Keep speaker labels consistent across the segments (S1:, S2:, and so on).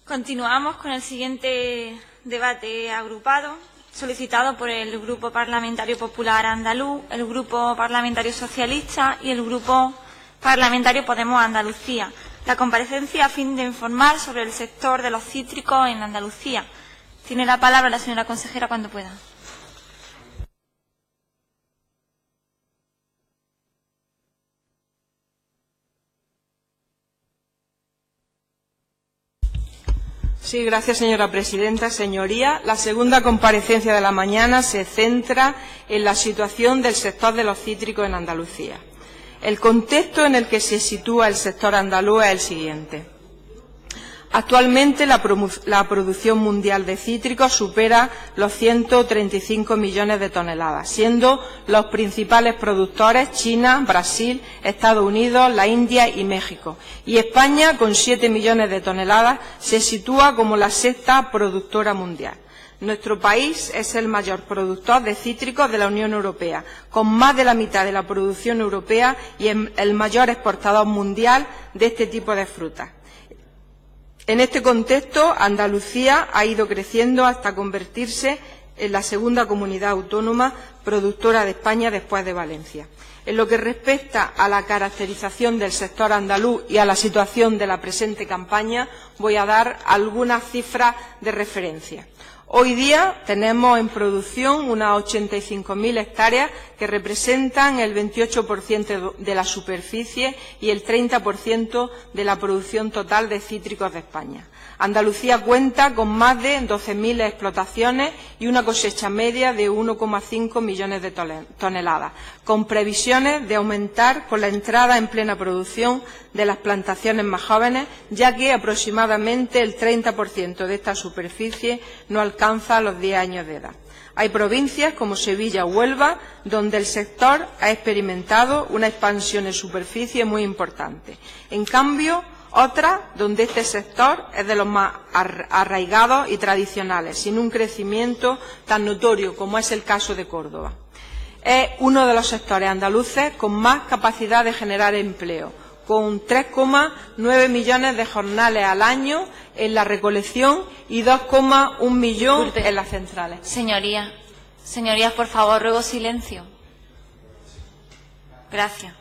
S1: Continuamos con el siguiente debate agrupado, solicitado por el Grupo Parlamentario Popular Andaluz, el Grupo Parlamentario Socialista y el Grupo Parlamentario Podemos Andalucía. La comparecencia a fin de informar sobre el sector de los cítricos en Andalucía. Tiene la palabra la señora consejera cuando pueda.
S2: Sí, gracias, señora presidenta. Señoría, la segunda comparecencia de la mañana se centra en la situación del sector de los cítricos en Andalucía. El contexto en el que se sitúa el sector andaluz es el siguiente. Actualmente la producción mundial de cítricos supera los 135 millones de toneladas, siendo los principales productores China, Brasil, Estados Unidos, la India y México. Y España, con 7 millones de toneladas, se sitúa como la sexta productora mundial. Nuestro país es el mayor productor de cítricos de la Unión Europea, con más de la mitad de la producción europea y el mayor exportador mundial de este tipo de frutas. En este contexto, Andalucía ha ido creciendo hasta convertirse en la segunda comunidad autónoma productora de España después de Valencia. En lo que respecta a la caracterización del sector andaluz y a la situación de la presente campaña, voy a dar algunas cifras de referencia. Hoy día tenemos en producción unas 85.000 hectáreas que representan el 28% de la superficie y el 30% de la producción total de cítricos de España. Andalucía cuenta con más de 12.000 explotaciones y una cosecha media de 1,5 millones de toneladas, con previsiones de aumentar con la entrada en plena producción de las plantaciones más jóvenes, ya que aproximadamente el 30% de esta superficie no alcanza los 10 años de edad. Hay provincias como Sevilla o Huelva donde el sector ha experimentado una expansión en superficie muy importante. En cambio, otras donde este sector es de los más arraigados y tradicionales, sin un crecimiento tan notorio como es el caso de Córdoba. Es uno de los sectores andaluces con más capacidad de generar empleo, con 3,9 millones de jornales al año en la recolección y 2,1 millones en las centrales.
S1: Señorías, por favor, ruego silencio. Gracias.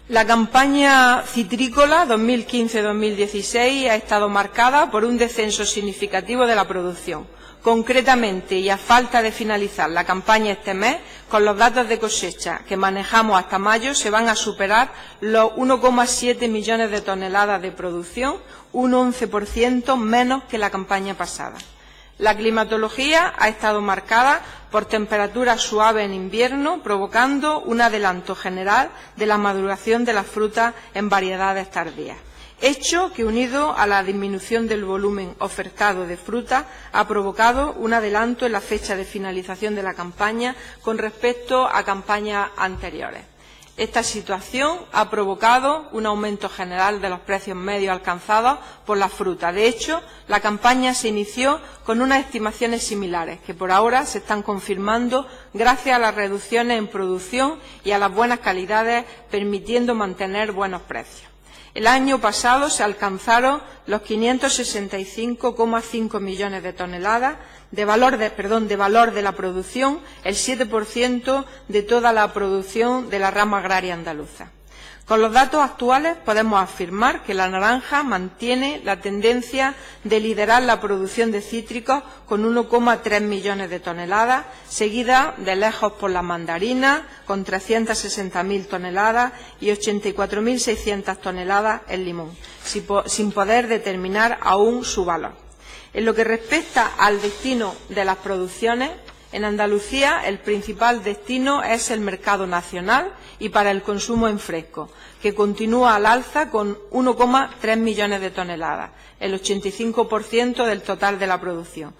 S2: La campaña citrícola 2015-2016 ha estado marcada por un descenso significativo de la producción. Concretamente, y a falta de finalizar la campaña este mes, con los datos de cosecha que manejamos hasta mayo, se van a superar los 1,7 millones de toneladas de producción, un 11% menos que la campaña pasada. La climatología ha estado marcada por temperaturas suaves en invierno, provocando un adelanto general de la maduración de las frutas en variedades tardías. Hecho que, unido a la disminución del volumen ofertado de fruta, ha provocado un adelanto en la fecha de finalización de la campaña con respecto a campañas anteriores. Esta situación ha provocado un aumento general de los precios medios alcanzados por la fruta. De hecho, la campaña se inició con unas estimaciones similares, que por ahora se están confirmando gracias a las reducciones en producción y a las buenas calidades, permitiendo mantener buenos precios. El año pasado se alcanzaron los 565,5 millones de toneladas de valor de la producción, el 7% de toda la producción de la rama agraria andaluza. Con los datos actuales podemos afirmar que la naranja mantiene la tendencia de liderar la producción de cítricos con 1,3 millones de toneladas, seguida de lejos por la mandarina con 360.000 toneladas y 84.600 toneladas el limón, sin poder determinar aún su valor. En lo que respecta al destino de las producciones, en Andalucía el principal destino es el mercado nacional y para el consumo en fresco, que continúa al alza con 1,3 millones de toneladas, el 85% del total de la producción.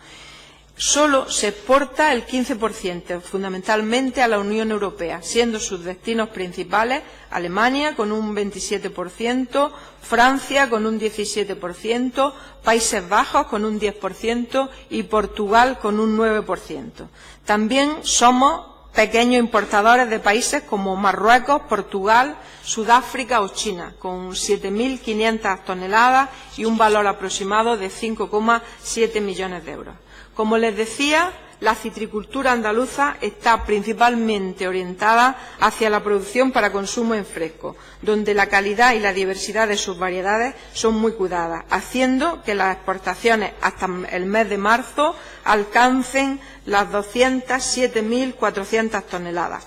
S2: Solo se exporta el 15%, fundamentalmente a la Unión Europea, siendo sus destinos principales Alemania con un 27%, Francia con un 17%, Países Bajos con un 10% y Portugal con un 9%. También somos pequeños importadores de países como Marruecos, Portugal, Sudáfrica o China, con 7.500 toneladas y un valor aproximado de 5,7 millones de euros. Como les decía, la citricultura andaluza está principalmente orientada hacia la producción para consumo en fresco, donde la calidad y la diversidad de sus variedades son muy cuidadas, haciendo que las exportaciones hasta el mes de marzo alcancen las 207.400 toneladas,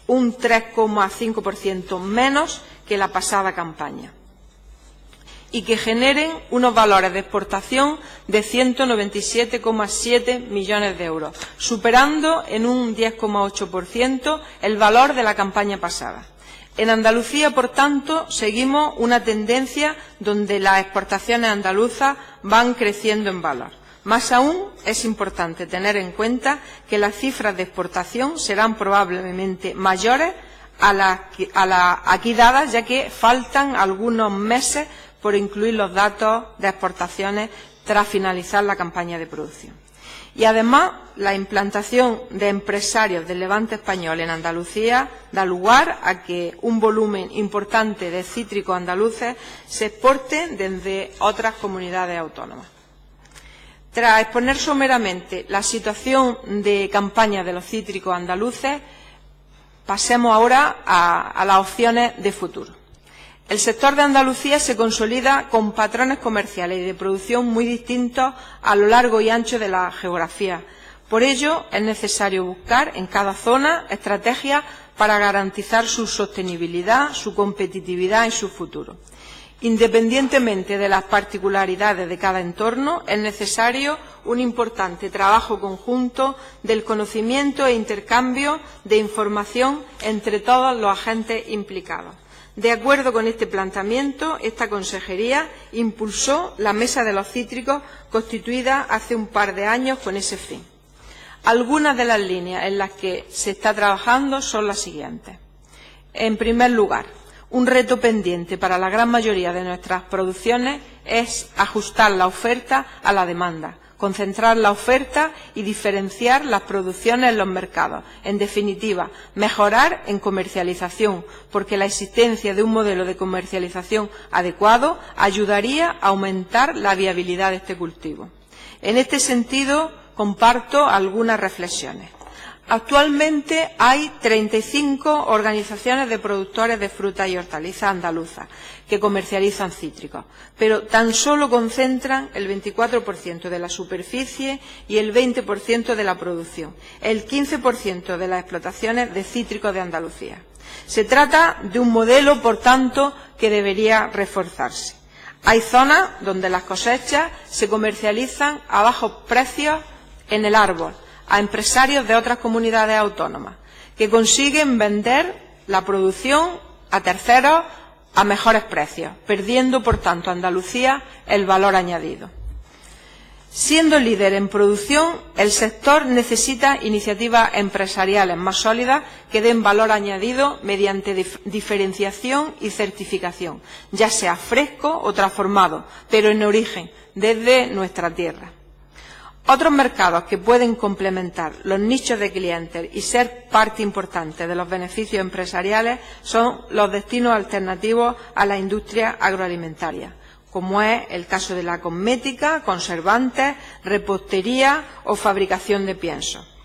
S2: un 3,5% menos que la pasada campaña, y que generen unos valores de exportación de 197,7 millones de euros, superando en un 10,8% el valor de la campaña pasada. En Andalucía, por tanto, seguimos una tendencia donde las exportaciones andaluzas van creciendo en valor. Más aún, es importante tener en cuenta que las cifras de exportación serán probablemente mayores a las aquí dadas, ya que faltan algunos meses por incluir los datos de exportaciones tras finalizar la campaña de producción. Y además, la implantación de empresarios del levante español en Andalucía da lugar a que un volumen importante de cítricos andaluces se exporte desde otras comunidades autónomas. Tras exponer someramente la situación de campaña de los cítricos andaluces, pasemos ahora a las opciones de futuro. El sector de Andalucía se consolida con patrones comerciales y de producción muy distintos a lo largo y ancho de la geografía. Por ello, es necesario buscar en cada zona estrategias para garantizar su sostenibilidad, su competitividad y su futuro. Independientemente de las particularidades de cada entorno, es necesario un importante trabajo conjunto del conocimiento e intercambio de información entre todos los agentes implicados. De acuerdo con este planteamiento, esta consejería impulsó la Mesa de los Cítricos, constituida hace un par de años con ese fin. Algunas de las líneas en las que se está trabajando son las siguientes. En primer lugar, un reto pendiente para la gran mayoría de nuestras producciones es ajustar la oferta a la demanda, concentrar la oferta y diferenciar las producciones en los mercados. En definitiva, mejorar en comercialización, porque la existencia de un modelo de comercialización adecuado ayudaría a aumentar la viabilidad de este cultivo. En este sentido, comparto algunas reflexiones. Actualmente hay 35 organizaciones de productores de frutas y hortalizas andaluzas que comercializan cítricos, pero tan solo concentran el 24% de la superficie y el 20% de la producción, el 15% de las explotaciones de cítricos de Andalucía. Se trata de un modelo, por tanto, que debería reforzarse. Hay zonas donde las cosechas se comercializan a bajos precios en el árbol, a empresarios de otras comunidades autónomas, que consiguen vender la producción a terceros a mejores precios, perdiendo, por tanto, Andalucía el valor añadido. Siendo líder en producción, el sector necesita iniciativas empresariales más sólidas que den valor añadido mediante diferenciación y certificación, ya sea fresco o transformado, pero en origen, desde nuestra tierra. Otros mercados que pueden complementar los nichos de clientes y ser parte importante de los beneficios empresariales son los destinos alternativos a la industria agroalimentaria, como es el caso de la cosmética, conservantes, repostería o fabricación de piensos.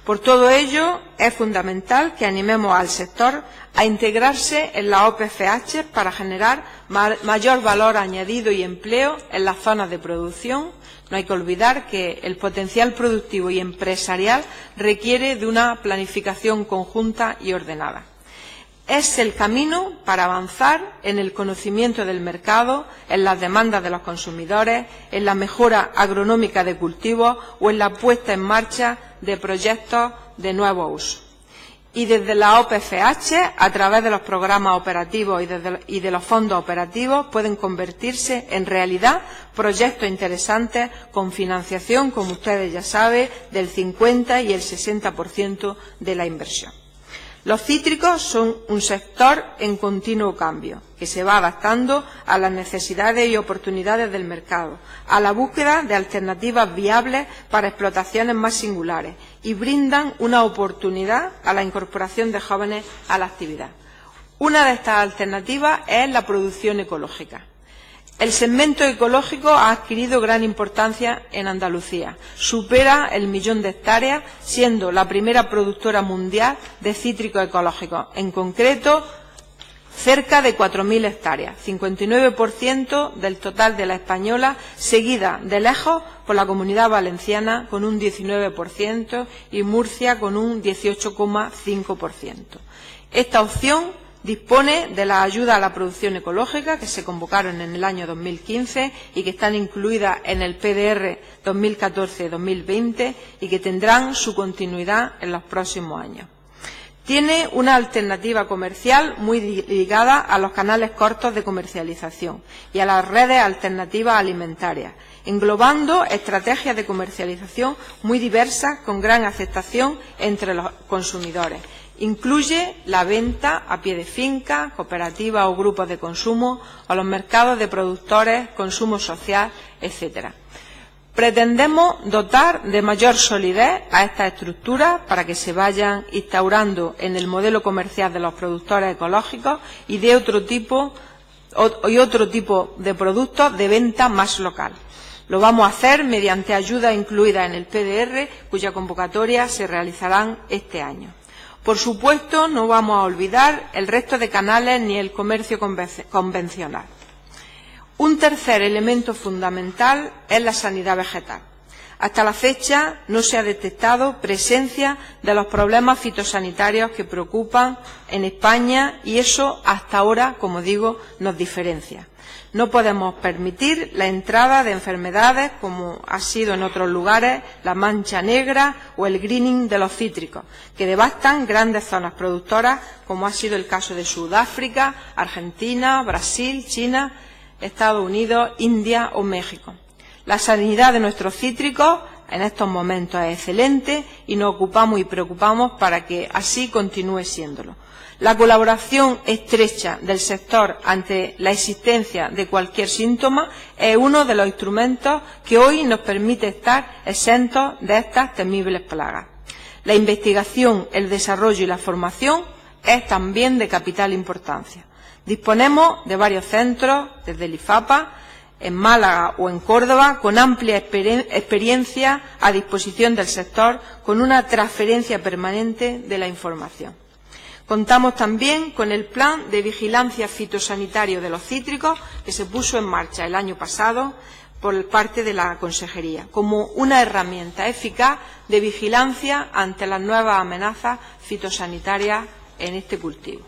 S2: Por todo ello, es fundamental que animemos al sector a integrarse en la OPCH para generar mayor valor añadido y empleo en las zonas de producción. No hay que olvidar que el potencial productivo y empresarial requiere de una planificación conjunta y ordenada. Es el camino para avanzar en el conocimiento del mercado, en las demandas de los consumidores, en la mejora agronómica de cultivos o en la puesta en marcha de proyectos de nuevo uso. Y desde la OPCH, a través de los programas operativos y de los fondos operativos, pueden convertirse en realidad proyectos interesantes con financiación, como ustedes ya saben, del 50 y el 60% de la inversión. Los cítricos son un sector en continuo cambio, que se va adaptando a las necesidades y oportunidades del mercado, a la búsqueda de alternativas viables para explotaciones más singulares y brindan una oportunidad a la incorporación de jóvenes a la actividad. Una de estas alternativas es la producción ecológica. El segmento ecológico ha adquirido gran importancia en Andalucía. Supera el 1.000.000 de hectáreas, siendo la primera productora mundial de cítricos ecológicos. En concreto, cerca de 4.000 hectáreas, 59% del total de la española, seguida de lejos por la Comunidad Valenciana con un 19% y Murcia con un 18,5%. Esta opción dispone de la ayuda a la producción ecológica que se convocaron en el año 2015 y que están incluidas en el PDR 2014-2020 y que tendrán su continuidad en los próximos años. Tiene una alternativa comercial muy ligada a los canales cortos de comercialización y a las redes alternativas alimentarias, englobando estrategias de comercialización muy diversas con gran aceptación entre los consumidores. Incluye la venta a pie de finca, cooperativas o grupos de consumo, o los mercados de productores, consumo social, etc. Pretendemos dotar de mayor solidez a estas estructuras para que se vayan instaurando en el modelo comercial de los productores ecológicos y de otro tipo de productos de venta más local. Lo vamos a hacer mediante ayudas incluidas en el PDR, cuya convocatoria se realizarán este año. Por supuesto, no vamos a olvidar el resto de canales ni el comercio convencional. Un tercer elemento fundamental es la sanidad vegetal. Hasta la fecha no se ha detectado presencia de los problemas fitosanitarios que preocupan en España y eso hasta ahora, como digo, nos diferencia. No podemos permitir la entrada de enfermedades como ha sido en otros lugares la mancha negra o el greening de los cítricos, que devastan grandes zonas productoras como ha sido el caso de Sudáfrica, Argentina, Brasil, China, Estados Unidos, India o México. La sanidad de nuestros cítricos en estos momentos es excelente y nos ocupamos y preocupamos para que así continúe siéndolo. La colaboración estrecha del sector ante la existencia de cualquier síntoma es uno de los instrumentos que hoy nos permite estar exentos de estas temibles plagas. La investigación, el desarrollo y la formación es también de capital importancia. Disponemos de varios centros, desde el IFAPA, en Málaga o en Córdoba, con amplia experiencia a disposición del sector, con una transferencia permanente de la información. Contamos también con el Plan de Vigilancia Fitosanitario de los Cítricos, que se puso en marcha el año pasado por parte de la Consejería, como una herramienta eficaz de vigilancia ante las nuevas amenazas fitosanitarias en este cultivo.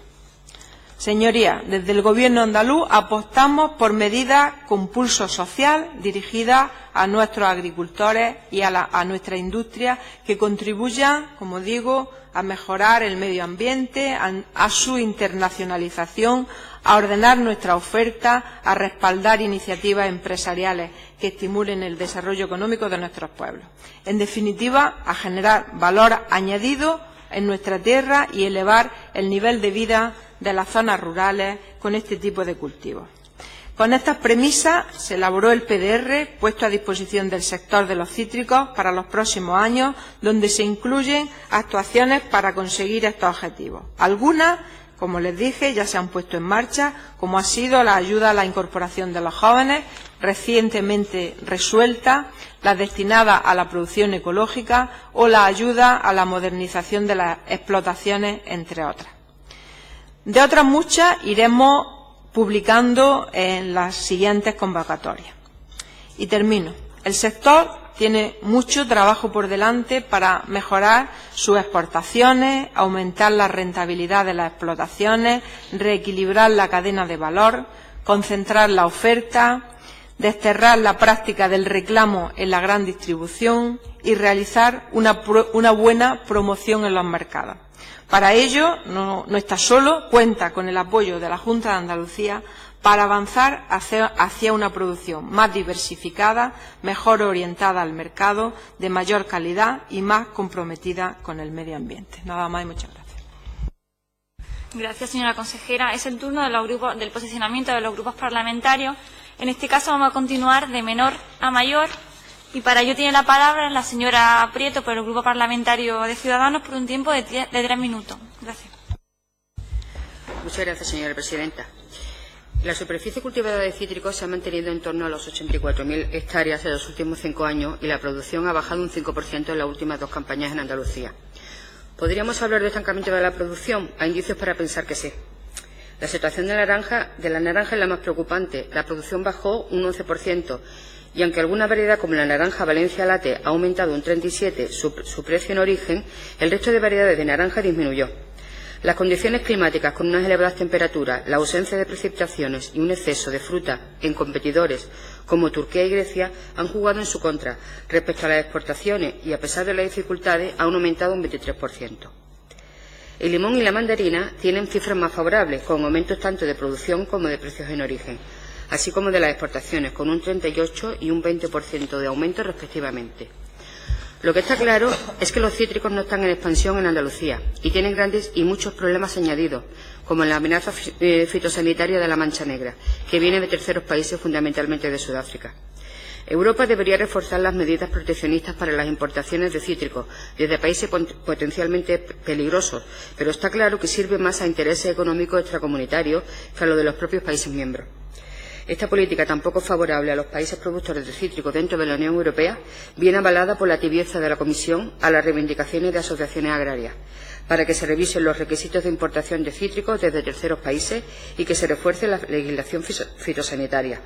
S2: Señorías, desde el Gobierno andaluz apostamos por medidas con pulso social dirigidas a nuestros agricultores y a nuestra industria que contribuyan, como digo, a mejorar el medio ambiente, a su internacionalización, a ordenar nuestra oferta, a respaldar iniciativas empresariales que estimulen el desarrollo económico de nuestros pueblos. En definitiva, a generar valor añadido en nuestra tierra y elevar el nivel de vida de las zonas rurales con este tipo de cultivos. Con estas premisas se elaboró el PDR puesto a disposición del sector de los cítricos para los próximos años, donde se incluyen actuaciones para conseguir estos objetivos. Algunas, como les dije, ya se han puesto en marcha, como ha sido la ayuda a la incorporación de los jóvenes, recientemente resuelta, las destinadas a la producción ecológica o la ayuda a la modernización de las explotaciones, entre otras. De otras muchas iremos publicando en las siguientes convocatorias. Y termino. El sector tiene mucho trabajo por delante para mejorar sus exportaciones, aumentar la rentabilidad de las explotaciones, reequilibrar la cadena de valor, concentrar la oferta, desterrar la práctica del reclamo en la gran distribución y realizar una buena promoción en los mercados. Para ello, no está solo, cuenta con el apoyo de la Junta de Andalucía para avanzar hacia una producción más diversificada, mejor orientada al mercado, de mayor calidad y más comprometida con el medio ambiente. Nada más y muchas gracias.
S1: Gracias, señora consejera. Es el turno del posicionamiento de los grupos parlamentarios. En este caso vamos a continuar de menor a mayor Y para ello tiene la palabra la señora Prieto por el Grupo Parlamentario de Ciudadanos por un tiempo de 3 minutos. Gracias.
S3: Muchas gracias, señora presidenta. La superficie cultivada de cítricos se ha mantenido en torno a los 84.000 hectáreas en los últimos 5 años y la producción ha bajado un 5% en las últimas 2 campañas en Andalucía. ¿Podríamos hablar de estancamiento de la producción? Hay indicios para pensar que sí. La situación de la naranja es la más preocupante. La producción bajó un 11%. Y aunque alguna variedad como la naranja Valencia Latte ha aumentado un 37% su precio en origen, el resto de variedades de naranja disminuyó. Las condiciones climáticas con unas elevadas temperaturas, la ausencia de precipitaciones y un exceso de fruta en competidores como Turquía y Grecia han jugado en su contra respecto a las exportaciones y, a pesar de las dificultades, han aumentado un 23%. El limón y la mandarina tienen cifras más favorables, con aumentos tanto de producción como de precios en origen, así como de las exportaciones, con un 38% y un 20% de aumento respectivamente. Lo que está claro es que los cítricos no están en expansión en Andalucía y tienen grandes y muchos problemas añadidos, como la amenaza fitosanitaria de la mancha negra, que viene de terceros países, fundamentalmente de Sudáfrica. Europa debería reforzar las medidas proteccionistas para las importaciones de cítricos desde países potencialmente peligrosos, pero está claro que sirve más a intereses económicos extracomunitarios que a los de los propios países miembros. Esta política tan poco favorable a los países productores de cítricos dentro de la Unión Europea viene avalada por la tibieza de la Comisión a las reivindicaciones de asociaciones agrarias, para que se revisen los requisitos de importación de cítricos desde terceros países y que se refuerce la legislación fitosanitaria.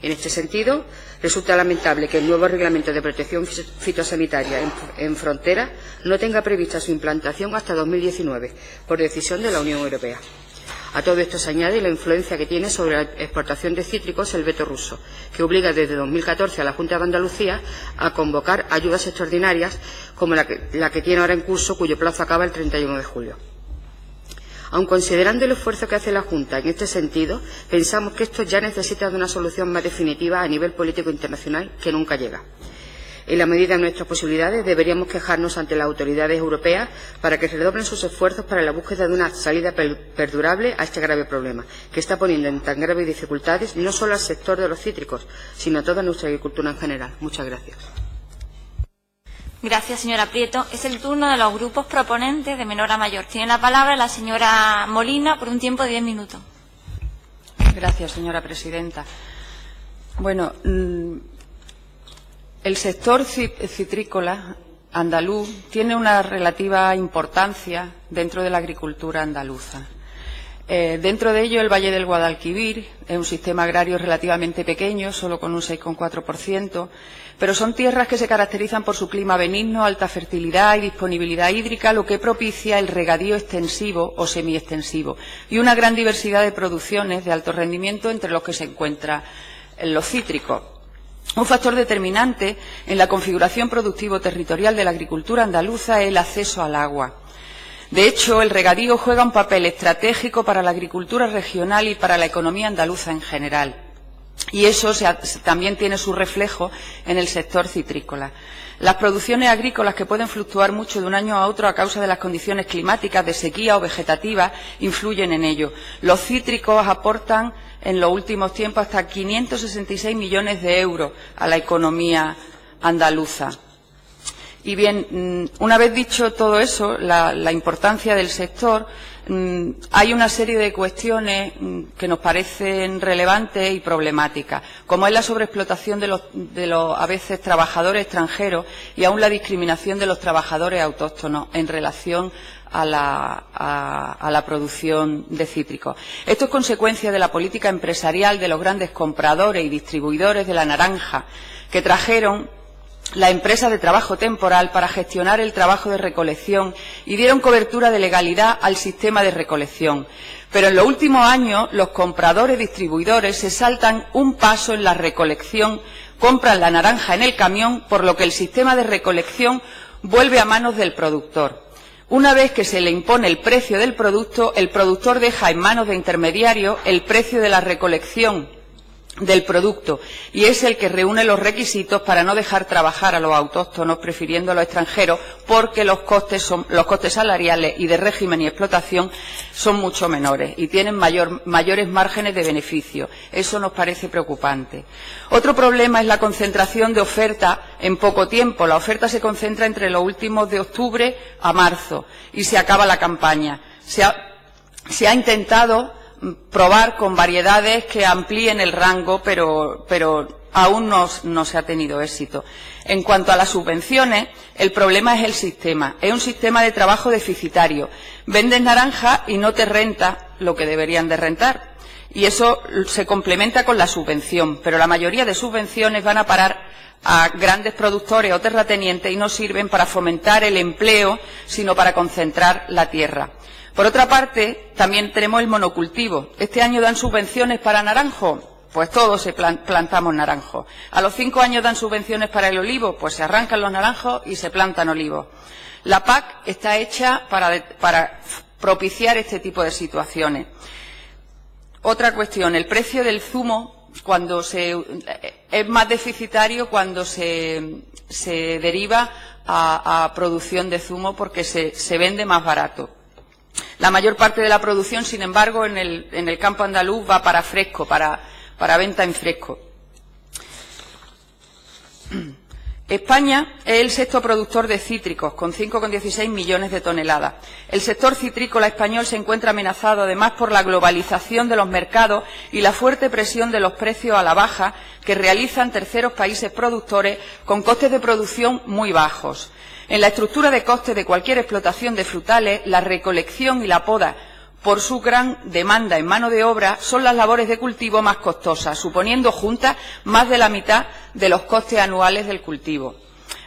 S3: En este sentido, resulta lamentable que el nuevo Reglamento de Protección Fitosanitaria en frontera no tenga prevista su implantación hasta 2019, por decisión de la Unión Europea. A todo esto se añade la influencia que tiene sobre la exportación de cítricos el veto ruso, que obliga desde 2014 a la Junta de Andalucía a convocar ayudas extraordinarias como la que tiene ahora en curso, cuyo plazo acaba el 31 de julio. Aun considerando el esfuerzo que hace la Junta en este sentido, pensamos que esto ya necesita de una solución más definitiva a nivel político internacional que nunca llega. En la medida de nuestras posibilidades, deberíamos quejarnos ante las autoridades europeas para que redoblen sus esfuerzos para la búsqueda de una salida perdurable a este grave problema, que está poniendo en tan graves dificultades no solo al sector de los cítricos, sino a toda nuestra agricultura en general. Muchas gracias.
S1: Gracias, señora Prieto. Es el turno de los grupos proponentes de menor a mayor. Tiene la palabra la señora Molina por un tiempo de 10 minutos.
S4: Gracias, señora presidenta. Bueno, el sector citrícola andaluz tiene una relativa importancia dentro de la agricultura andaluza. Dentro de ello, el Valle del Guadalquivir es un sistema agrario relativamente pequeño, solo con un 6,4%, pero son tierras que se caracterizan por su clima benigno, alta fertilidad y disponibilidad hídrica, lo que propicia el regadío extensivo o semiextensivo y una gran diversidad de producciones de alto rendimiento, entre los que se encuentran los cítricos. Un factor determinante en la configuración productivo-territorial de la agricultura andaluza es el acceso al agua. De hecho, el regadío juega un papel estratégico para la agricultura regional y para la economía andaluza en general. Y eso también tiene su reflejo en el sector citrícola. Las producciones agrícolas, que pueden fluctuar mucho de un año a otro a causa de las condiciones climáticas, de sequía o vegetativas, influyen en ello. Los cítricos aportan en los últimos tiempos hasta 566 millones de euros a la economía andaluza. Y bien, una vez dicho todo eso, la importancia del sector, hay una serie de cuestiones que nos parecen relevantes y problemáticas, como es la sobreexplotación de los a veces trabajadores extranjeros y aún la discriminación de los trabajadores autóctonos en relación a la producción de cítricos. Esto es consecuencia de la política empresarial de los grandes compradores y distribuidores de la naranja, que trajeron la empresa de trabajo temporal para gestionar el trabajo de recolección y dieron cobertura de legalidad al sistema de recolección. Pero en los últimos años los compradores distribuidores se saltan un paso en la recolección, compran la naranja en el camión, por lo que el sistema de recolección vuelve a manos del productor. Una vez que se le impone el precio del producto, el productor deja en manos de intermediarios el precio de la recolección del producto, y es el que reúne los requisitos para no dejar trabajar a los autóctonos, prefiriendo a los extranjeros, porque los costes salariales y de régimen y explotación son mucho menores y tienen mayores márgenes de beneficio. Eso nos parece preocupante. Otro problema es la concentración de oferta en poco tiempo. La oferta se concentra entre los últimos de octubre a marzo y se acaba la campaña. Se ha intentado probar con variedades que amplíen el rango, pero aún no se ha tenido éxito. En cuanto a las subvenciones, el problema es el sistema. Es un sistema de trabajo deficitario. Vendes naranja y no te renta lo que deberían de rentar. Y eso se complementa con la subvención, pero la mayoría de subvenciones van a parar a grandes productores o terratenientes y no sirven para fomentar el empleo, sino para concentrar la tierra. Por otra parte, también tenemos el monocultivo. Este año dan subvenciones para naranjo, pues todos plantamos naranjo. A los 5 años dan subvenciones para el olivo, pues se arrancan los naranjos y se plantan olivos. La PAC está hecha para propiciar este tipo de situaciones. Otra cuestión, el precio del zumo es más deficitario cuando se deriva a producción de zumo, porque se vende más barato. La mayor parte de la producción, sin embargo, en el campo andaluz va para fresco, para venta en fresco. España es el sexto productor de cítricos, con 5,16 millones de toneladas. El sector citrícola español se encuentra amenazado, además, por la globalización de los mercados y la fuerte presión de los precios a la baja que realizan terceros países productores con costes de producción muy bajos. En la estructura de costes de cualquier explotación de frutales, la recolección y la poda, por su gran demanda en mano de obra, son las labores de cultivo más costosas, suponiendo juntas más de la mitad de los costes anuales del cultivo.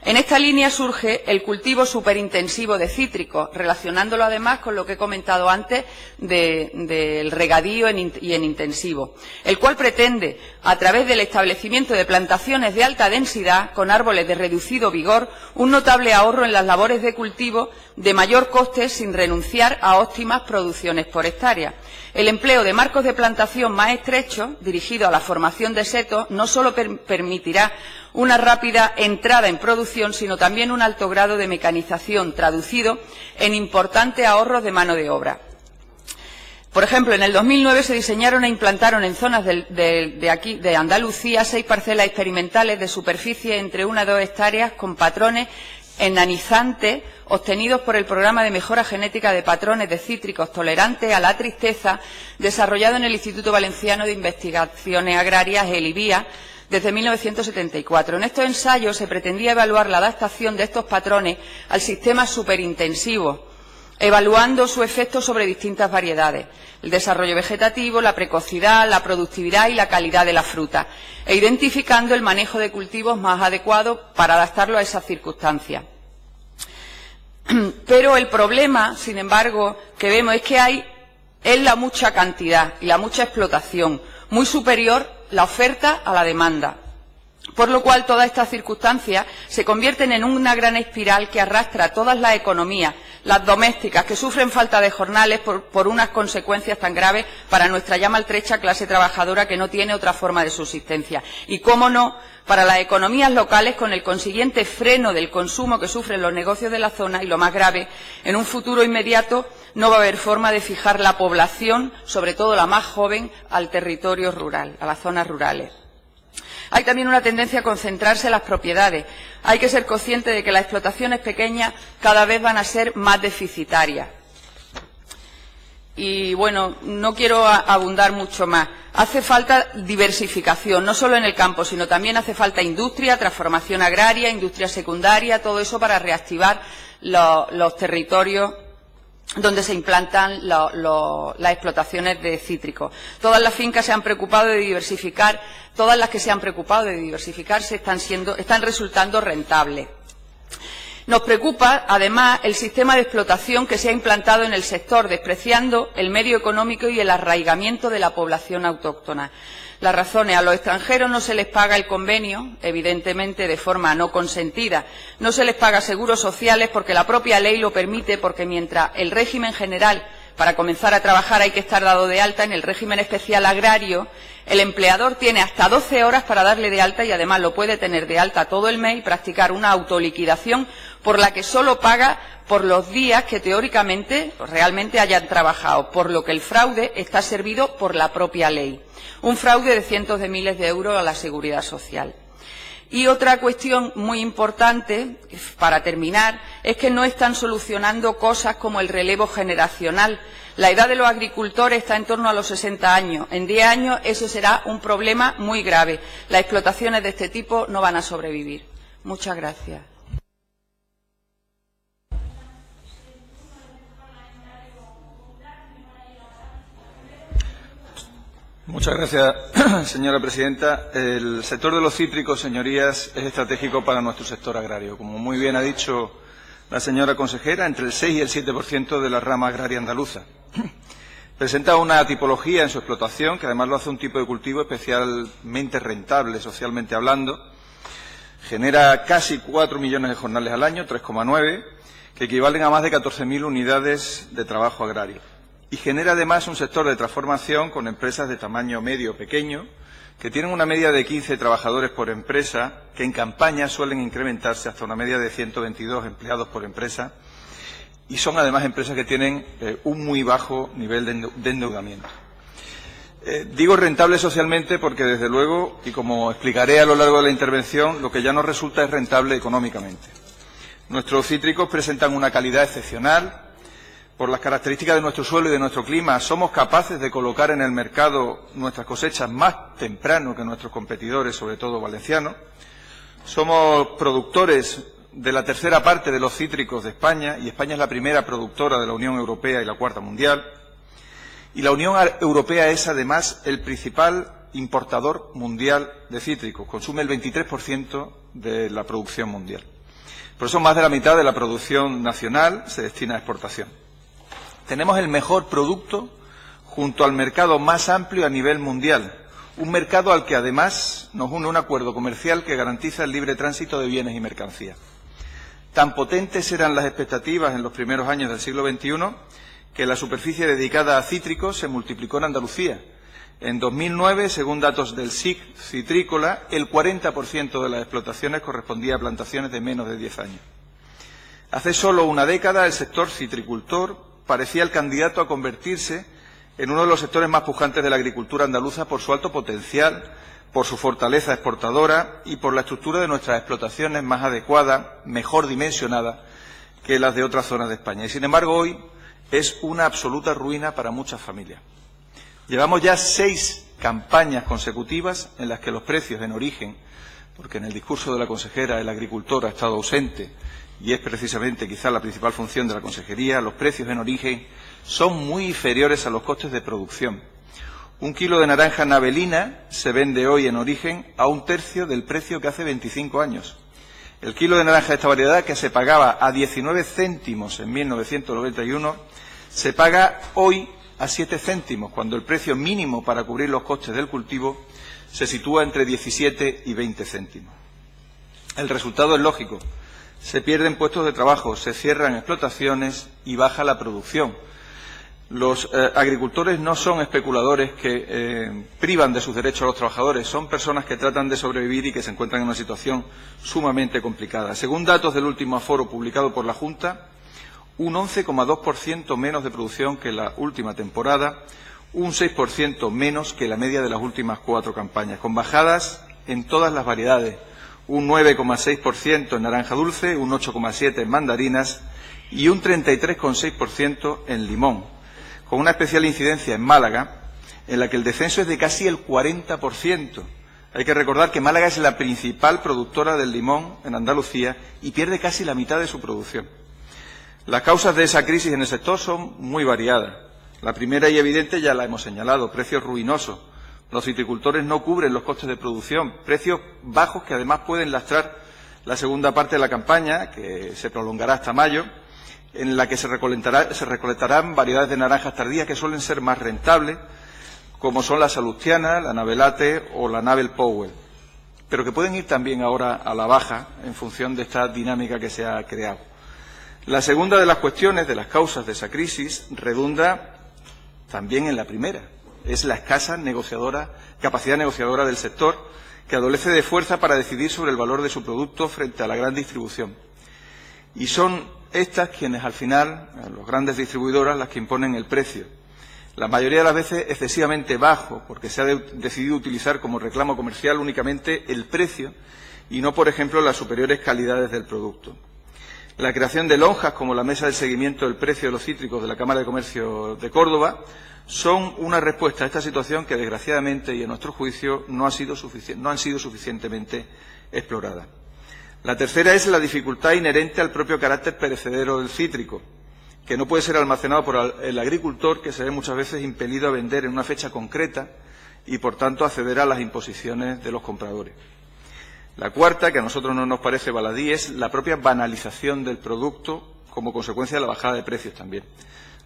S4: En esta línea surge el cultivo superintensivo de cítricos, relacionándolo además con lo que he comentado antes del regadío y en intensivo, el cual pretende, a través del establecimiento de plantaciones de alta densidad con árboles de reducido vigor, un notable ahorro en las labores de cultivo de mayor coste sin renunciar a óptimas producciones por hectárea. El empleo de marcos de plantación más estrechos, dirigido a la formación de setos, no solo permitirá una rápida entrada en producción, sino también un alto grado de mecanización, traducido en importantes ahorros de mano de obra. Por ejemplo, en el 2009 se diseñaron e implantaron en zonas de Andalucía 6 parcelas experimentales de superficie entre 1 y 2 hectáreas con patrones enanizantes obtenidos por el Programa de Mejora Genética de Patrones de Cítricos Tolerantes a la Tristeza, desarrollado en el Instituto Valenciano de Investigaciones Agrarias, el IVIA, desde 1974. En estos ensayos se pretendía evaluar la adaptación de estos patrones al sistema superintensivo, evaluando su efecto sobre distintas variedades, el desarrollo vegetativo, la precocidad, la productividad y la calidad de la fruta, e identificando el manejo de cultivos más adecuado para adaptarlo a esas circunstancias. Pero el problema, sin embargo, que vemos es la mucha cantidad y la mucha explotación, muy superior la oferta a la demanda, por lo cual todas estas circunstancias se convierten en una gran espiral que arrastra a todas las economías, las domésticas, que sufren falta de jornales por unas consecuencias tan graves para nuestra ya maltrecha clase trabajadora, que no tiene otra forma de subsistencia, y, cómo no, para las economías locales, con el consiguiente freno del consumo que sufren los negocios de la zona, y, lo más grave, en un futuro inmediato no va a haber forma de fijar la población, sobre todo la más joven, al territorio rural, a las zonas rurales. Hay también una tendencia a concentrarse en las propiedades. Hay que ser consciente de que las explotaciones pequeñas cada vez van a ser más deficitarias. Y, bueno, no quiero abundar mucho más. Hace falta diversificación, no solo en el campo, sino también hace falta industria, transformación agraria, industria secundaria, todo eso para reactivar los territorios donde se implantan las explotaciones de cítricos. Todas las fincas se han preocupado de diversificar, todas las que se han preocupado de diversificarse están resultando rentables. Nos preocupa, además, el sistema de explotación que se ha implantado en el sector, despreciando el medio económico y el arraigamiento de la población autóctona. Las razones: a los extranjeros no se les paga el convenio, evidentemente de forma no consentida, no se les paga seguros sociales porque la propia ley lo permite, porque mientras el régimen general Para comenzar a trabajar hay que estar dado de alta. En el régimen especial agrario, el empleador tiene hasta 12 horas para darle de alta y además lo puede tener de alta todo el mes y practicar una autoliquidación por la que solo paga por los días que teóricamente realmente hayan trabajado, por lo que el fraude está servido por la propia ley. Un fraude de cientos de miles de euros a la Seguridad Social. Y otra cuestión muy importante, para terminar, es que no están solucionando cosas como el relevo generacional. La edad de los agricultores está en torno a los 60 años. En 10 años eso será un problema muy grave. Las explotaciones de este tipo no van a sobrevivir. Muchas gracias.
S5: Muchas gracias, señora presidenta. El sector de los cítricos, señorías, es estratégico para nuestro sector agrario. Como muy bien ha dicho la señora consejera, entre el 6 y el 7% de la rama agraria andaluza. Presenta una tipología en su explotación, que además lo hace un tipo de cultivo especialmente rentable, socialmente hablando. Genera casi 4 millones de jornales al año, 3,9, que equivalen a más de 14.000 unidades de trabajo agrario. Y genera además un sector de transformación con empresas de tamaño medio o pequeño, que tienen una media de 15 trabajadores por empresa, que en campaña suelen incrementarse hasta una media de 122 empleados por empresa, y son además empresas que tienen un muy bajo nivel de endeudamiento. Digo rentable socialmente porque, desde luego, y como explicaré a lo largo de la intervención, lo que ya nos resulta es rentable económicamente. Nuestros cítricos presentan una calidad excepcional. Por las características de nuestro suelo y de nuestro clima, somos capaces de colocar en el mercado nuestras cosechas más temprano que nuestros competidores, sobre todo valencianos. Somos productores de la tercera parte de los cítricos de España, y España es la primera productora de la Unión Europea y la cuarta mundial. Y la Unión Europea es, además, el principal importador mundial de cítricos. Consume el 23% de la producción mundial. Por eso, más de la mitad de la producción nacional se destina a exportación. Tenemos el mejor producto junto al mercado más amplio a nivel mundial, un mercado al que además nos une un acuerdo comercial que garantiza el libre tránsito de bienes y mercancías. Tan potentes eran las expectativas en los primeros años del siglo XXI que la superficie dedicada a cítricos se multiplicó en Andalucía. En 2009, según datos del SIC Citrícola, el 40% de las explotaciones correspondía a plantaciones de menos de 10 años. Hace solo una década, el sector citricultor parecía el candidato a convertirse en uno de los sectores más pujantes de la agricultura andaluza por su alto potencial, por su fortaleza exportadora y por la estructura de nuestras explotaciones más adecuada, mejor dimensionada que las de otras zonas de España. Y, sin embargo, hoy es una absoluta ruina para muchas familias. Llevamos ya 6 campañas consecutivas en las que los precios en origen, porque en el discurso de la consejera el agricultor ha estado ausente, y es precisamente quizá la principal función de la consejería, los precios en origen son muy inferiores a los costes de producción. Un kilo de naranja navelina se vende hoy en origen a 1/3 del precio que hace 25 años. El kilo de naranja de esta variedad, que se pagaba a 19 céntimos en 1991, se paga hoy a 7 céntimos, cuando el precio mínimo para cubrir los costes del cultivo se sitúa entre 17 y 20 céntimos. El resultado es lógico. Se pierden puestos de trabajo, se cierran explotaciones y baja la producción. Los agricultores no son especuladores que privan de sus derechos a los trabajadores, son personas que tratan de sobrevivir y que se encuentran en una situación sumamente complicada. Según datos del último aforo publicado por la Junta, un 11,2% menos de producción que la última temporada, un 6% menos que la media de las últimas 4 campañas, con bajadas en todas las variedades. Un 9,6% en naranja dulce, un 8,7% en mandarinas y un 33,6% en limón, con una especial incidencia en Málaga, en la que el descenso es de casi el 40%. Hay que recordar que Málaga es la principal productora del limón en Andalucía y pierde casi la mitad de su producción. Las causas de esa crisis en el sector son muy variadas. La primera y evidente ya la hemos señalado: precios ruinosos. Los citricultores no cubren los costes de producción, precios bajos que además pueden lastrar la segunda parte de la campaña, que se prolongará hasta mayo, en la que se recolectarán variedades de naranjas tardías que suelen ser más rentables, como son la Salustiana, la Navelate o la Navel Powell, pero que pueden ir también ahora a la baja en función de esta dinámica que se ha creado. La segunda de las cuestiones, de las causas de esa crisis, redunda también en la primera. Es la escasa capacidad negociadora del sector, que adolece de fuerza para decidir sobre el valor de su producto frente a la gran distribución. Y son estas quienes, al final, las grandes distribuidoras, las que imponen el precio. La mayoría de las veces excesivamente bajo, porque se ha decidido utilizar como reclamo comercial únicamente el precio y no, por ejemplo, las superiores calidades del producto. La creación de lonjas como la Mesa de Seguimiento del Precio de los Cítricos de la Cámara de Comercio de Córdoba son una respuesta a esta situación que, desgraciadamente y a nuestro juicio, no han sido suficientemente exploradas. La tercera es la dificultad inherente al propio carácter perecedero del cítrico, que no puede ser almacenado por el agricultor, que se ve muchas veces impelido a vender en una fecha concreta y, por tanto, acceder a las imposiciones de los compradores. La cuarta, que a nosotros no nos parece baladí, es la propia banalización del producto como consecuencia de la bajada de precios también.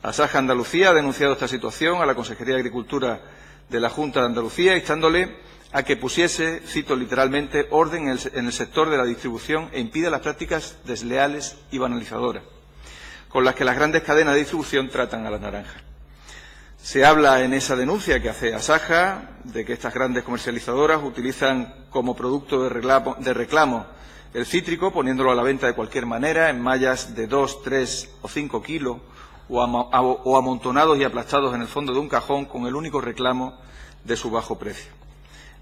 S5: Asaja Andalucía ha denunciado esta situación a la Consejería de Agricultura de la Junta de Andalucía, instándole a que pusiese, cito literalmente, orden en el sector de la distribución e impida las prácticas desleales y banalizadoras con las que las grandes cadenas de distribución tratan a las naranjas. Se habla en esa denuncia que hace Asaja de que estas grandes comercializadoras utilizan como producto de reclamo el cítrico, poniéndolo a la venta de cualquier manera, en mallas de 2, 3 o 5 kilos, o amontonados y aplastados en el fondo de un cajón con el único reclamo de su bajo precio.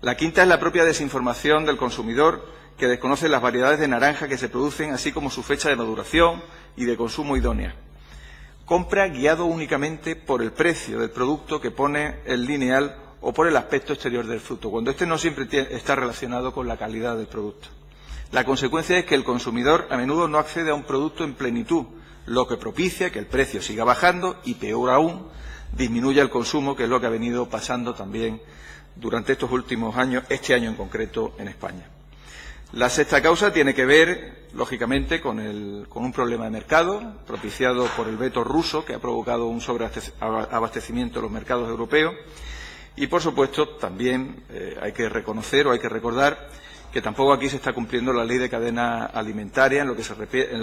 S5: La quinta es la propia desinformación del consumidor, que desconoce las variedades de naranja que se producen, así como su fecha de maduración y de consumo idónea. Compra guiado únicamente por el precio del producto que pone el lineal o por el aspecto exterior del fruto, cuando este no siempre está relacionado con la calidad del producto. La consecuencia es que el consumidor a menudo no accede a un producto en plenitud, lo que propicia que el precio siga bajando y, peor aún, disminuya el consumo, que es lo que ha venido pasando también durante estos últimos años, este año en concreto, en España. La sexta causa tiene que ver, lógicamente, con un problema de mercado propiciado por el veto ruso, que ha provocado un sobreabastecimiento de los mercados europeos. Y, por supuesto, también hay que reconocer o hay que recordar que tampoco aquí se está cumpliendo la ley de cadena alimentaria en lo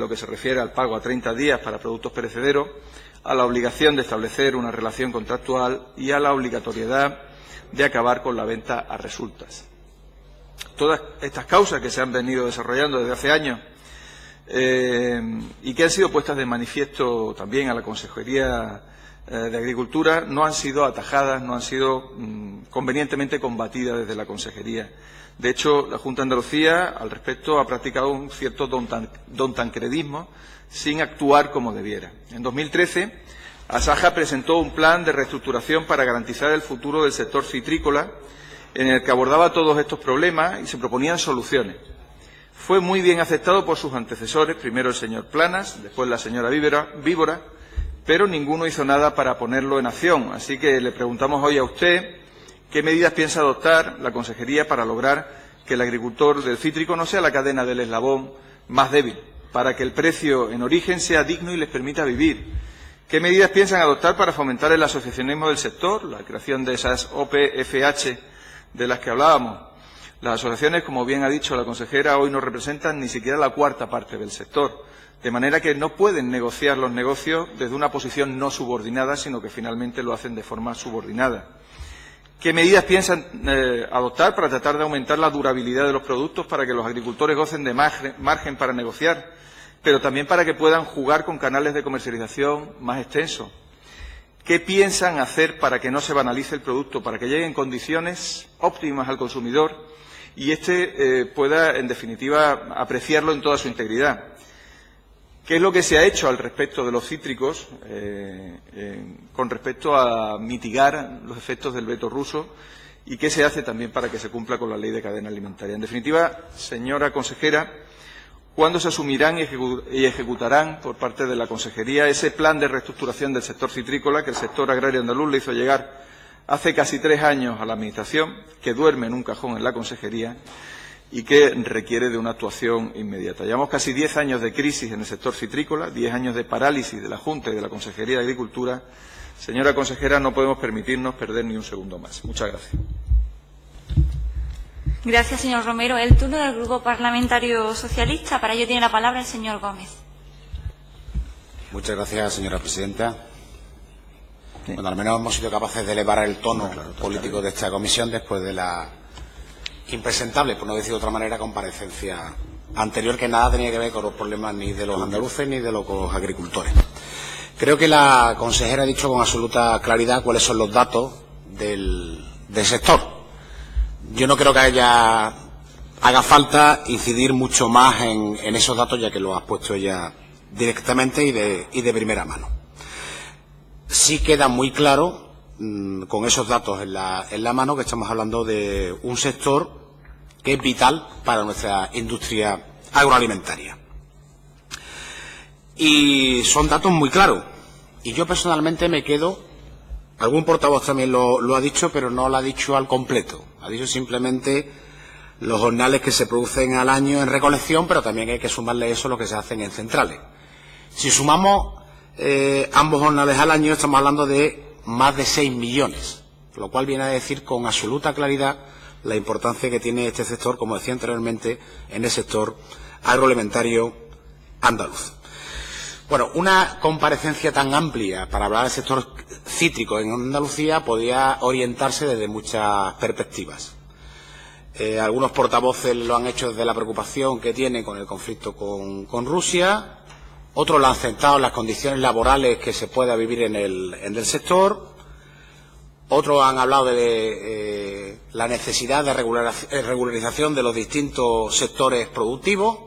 S5: que se refiere al pago a 30 días para productos perecederos, a la obligación de establecer una relación contractual y a la obligatoriedad de acabar con la venta a resultas. Todas estas causas que se han venido desarrollando desde hace años y que han sido puestas de manifiesto también a la Consejería de Agricultura no han sido atajadas, no han sido convenientemente combatidas desde la Consejería. De hecho, la Junta de Andalucía, al respecto, ha practicado un cierto don-tancredismo sin actuar como debiera. En 2013, Asaja presentó un plan de reestructuración para garantizar el futuro del sector citrícola, en el que abordaba todos estos problemas y se proponían soluciones. Fue muy bien aceptado por sus antecesores, primero el señor Planas, después la señora Víbora, pero ninguno hizo nada para ponerlo en acción. Así que le preguntamos hoy a usted qué medidas piensa adoptar la Consejería para lograr que el agricultor del cítrico no sea la cadena del eslabón más débil, para que el precio en origen sea digno y les permita vivir. ¿Qué medidas piensan adoptar para fomentar el asociacionismo del sector, la creación de esas OPFH de las que hablábamos? Las asociaciones, como bien ha dicho la consejera, hoy no representan ni siquiera la cuarta parte del sector, de manera que no pueden negociar los negocios desde una posición no subordinada, sino que finalmente lo hacen de forma subordinada. ¿Qué medidas piensan adoptar para tratar de aumentar la durabilidad de los productos, para que los agricultores gocen de margen para negociar, pero también para que puedan jugar con canales de comercialización más extensos? ¿Qué piensan hacer para que no se banalice el producto, para que llegue en condiciones óptimas al consumidor y éste pueda, en definitiva, apreciarlo en toda su integridad? ¿Qué es lo que se ha hecho al respecto de los cítricos con respecto a mitigar los efectos del veto ruso? ¿Y qué se hace también para que se cumpla con la ley de cadena alimentaria? En definitiva, señora consejera, ¿cuándo se asumirán y ejecutarán por parte de la Consejería ese plan de reestructuración del sector citrícola que el sector agrario andaluz le hizo llegar hace casi 3 años a la Administración, que duerme en un cajón en la Consejería y que requiere de una actuación inmediata? Llevamos casi 10 años de crisis en el sector citrícola, 10 años de parálisis de la Junta y de la Consejería de Agricultura. Señora consejera, no podemos permitirnos perder ni un segundo más. Muchas gracias.
S1: Gracias, señor Romero. El turno del Grupo Parlamentario Socialista. Para ello tiene la palabra el señor Gómez.
S6: Muchas gracias, señora presidenta. Bueno, al menos hemos sido capaces de elevar el tono político de esta comisión después de la impresentable, por no decir de otra manera, comparecencia anterior, que nada tenía que ver con los problemas ni de los andaluces ni de los agricultores. Creo que la consejera ha dicho con absoluta claridad cuáles son los datos del sector. Yo no creo que haga falta incidir mucho más en esos datos, ya que lo has puesto ella directamente y de primera mano. Sí queda muy claro, con esos datos en la mano, que estamos hablando de un sector que es vital para nuestra industria agroalimentaria. Y son datos muy claros. Y yo personalmente me quedo, algún portavoz también lo ha dicho, pero no lo ha dicho al completo. Ha dicho simplemente los jornales que se producen al año en recolección, pero también hay que sumarle eso lo que se hacen en centrales. Si sumamos ambos jornales al año, estamos hablando de más de 6 millones, lo cual viene a decir con absoluta claridad la importancia que tiene este sector, como decía anteriormente, en el sector agroalimentario andaluz. Bueno, una comparecencia tan amplia para hablar del sector cítrico en Andalucía podía orientarse desde muchas perspectivas. Algunos portavoces lo han hecho desde la preocupación que tiene con el conflicto con Rusia, otros lo han centrado en las condiciones laborales que se pueda vivir en el sector, otros han hablado de la necesidad de regularización de los distintos sectores productivos,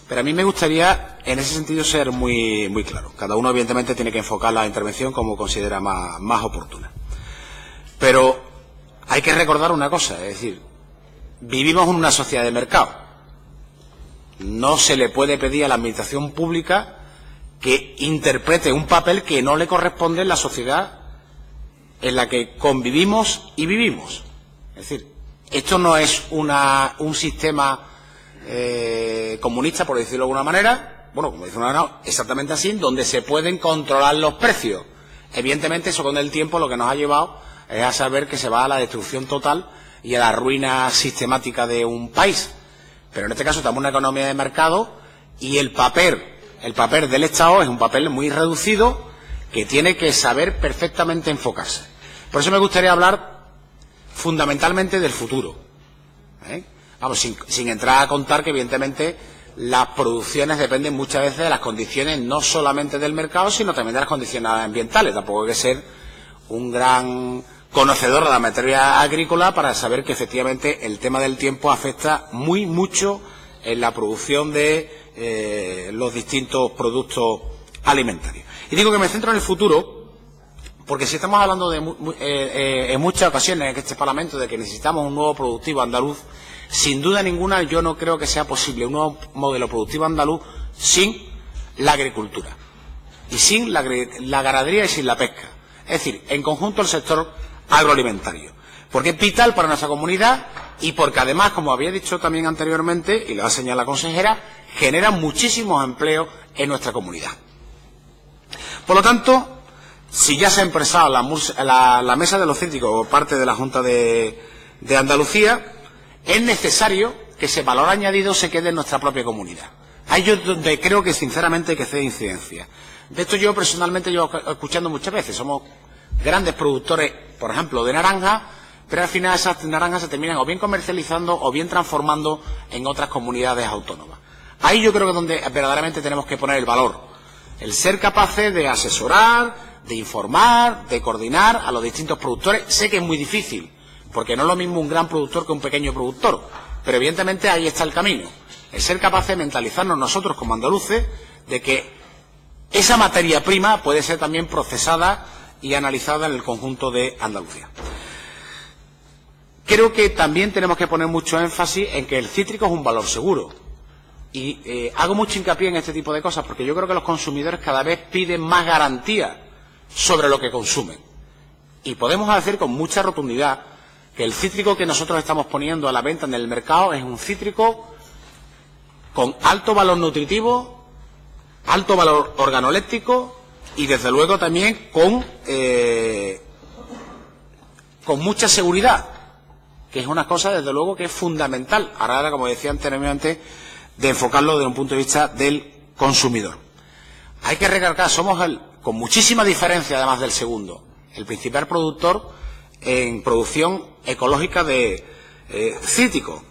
S6: pero a mí me gustaría en ese sentido ser muy, muy claro. Cada uno evidentemente tiene que enfocar la intervención como considera más oportuna. Pero hay que recordar una cosa, es decir, vivimos en una sociedad de mercado. No se le puede pedir a la administración pública que interprete un papel que no le corresponde en la sociedad en la que convivimos y vivimos. Es decir, esto no es un sistema comunista, por decirlo de alguna manera, bueno, como dice una, exactamente así, donde se pueden controlar los precios. Evidentemente, eso con el tiempo lo que nos ha llevado es a saber que se va a la destrucción total y a la ruina sistemática de un país. Pero en este caso estamos en una economía de mercado y el papel del Estado es un papel muy reducido que tiene que saber perfectamente enfocarse. Por eso me gustaría hablar fundamentalmente del futuro. Vamos, sin entrar a contar que evidentemente las producciones dependen muchas veces de las condiciones no solamente del mercado, sino también de las condiciones ambientales. Tampoco hay que ser un gran conocedor de la materia agrícola para saber que efectivamente el tema del tiempo afecta mucho en la producción de los distintos productos alimentarios. Y digo que me centro en el futuro porque si estamos hablando en muchas ocasiones en este Parlamento de que necesitamos un nuevo productivo andaluz, sin duda ninguna yo no creo que sea posible un nuevo modelo productivo andaluz sin la agricultura y sin la ganadería y sin la pesca. Es decir, en conjunto el sector agroalimentario, porque es vital para nuestra comunidad y porque además, como había dicho también anteriormente, y lo ha señalado la consejera, genera muchísimos empleos en nuestra comunidad. Por lo tanto, si ya se ha empresado la mesa de los cítricos por parte de la Junta de Andalucía, es necesario que ese valor añadido se quede en nuestra propia comunidad. Ahí yo donde creo que sinceramente hay que hacer incidencia. De esto yo personalmente llevo escuchando muchas veces. Somos grandes productores, por ejemplo, de naranja, pero al final esas naranjas se terminan o bien comercializando o bien transformando en otras comunidades autónomas. Ahí yo creo que es donde verdaderamente tenemos que poner el valor. El ser capaces de asesorar, de informar, de coordinar a los distintos productores. Sé que es muy difícil, porque no es lo mismo un gran productor que un pequeño productor, pero evidentemente ahí está el camino. El ser capaces de mentalizarnos nosotros como andaluces de que esa materia prima puede ser también procesada y analizada en el conjunto de Andalucía. Creo que también tenemos que poner mucho énfasis en que el cítrico es un valor seguro. Y hago mucho hincapié en este tipo de cosas porque yo creo que los consumidores cada vez piden más garantía sobre lo que consumen. Y podemos decir con mucha rotundidad que el cítrico que nosotros estamos poniendo a la venta en el mercado es un cítrico con alto valor nutritivo, alto valor organoléptico y desde luego también con mucha seguridad, que es una cosa desde luego que es fundamental a la hora, como decía anteriormente, de enfocarlo desde un punto de vista del consumidor. hay que recalcar, somos con muchísima diferencia además del segundo, el principal productor en producción ecológica de cítricos.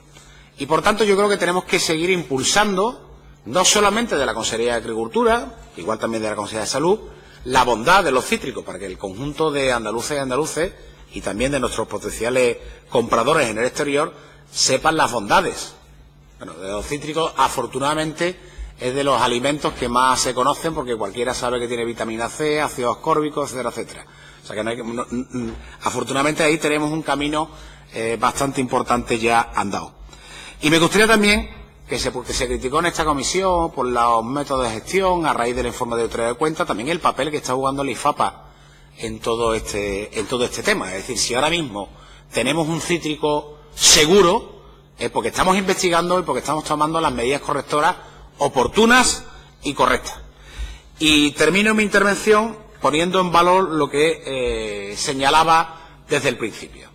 S6: Y por tanto yo creo que tenemos que seguir impulsando, no solamente de la Consejería de Agricultura, igual también de la Consejería de Salud, la bondad de los cítricos para que el conjunto de andaluces y andaluces y también de nuestros potenciales compradores en el exterior sepan las bondades. Bueno, de los cítricos, afortunadamente, es de los alimentos que más se conocen porque cualquiera sabe que tiene vitamina C, ácido ascórbico, etcétera, etcétera. O sea que afortunadamente ahí tenemos un camino bastante importante ya andado. Y me gustaría también que se criticó en esta comisión por los métodos de gestión a raíz del informe de Auditoría de Cuentas, también el papel que está jugando el IFAPA en todo este tema. Es decir, si ahora mismo tenemos un cítrico seguro, es porque estamos investigando y porque estamos tomando las medidas correctoras oportunas y correctas. Y termino mi intervención poniendo en valor lo que señalaba desde el principio.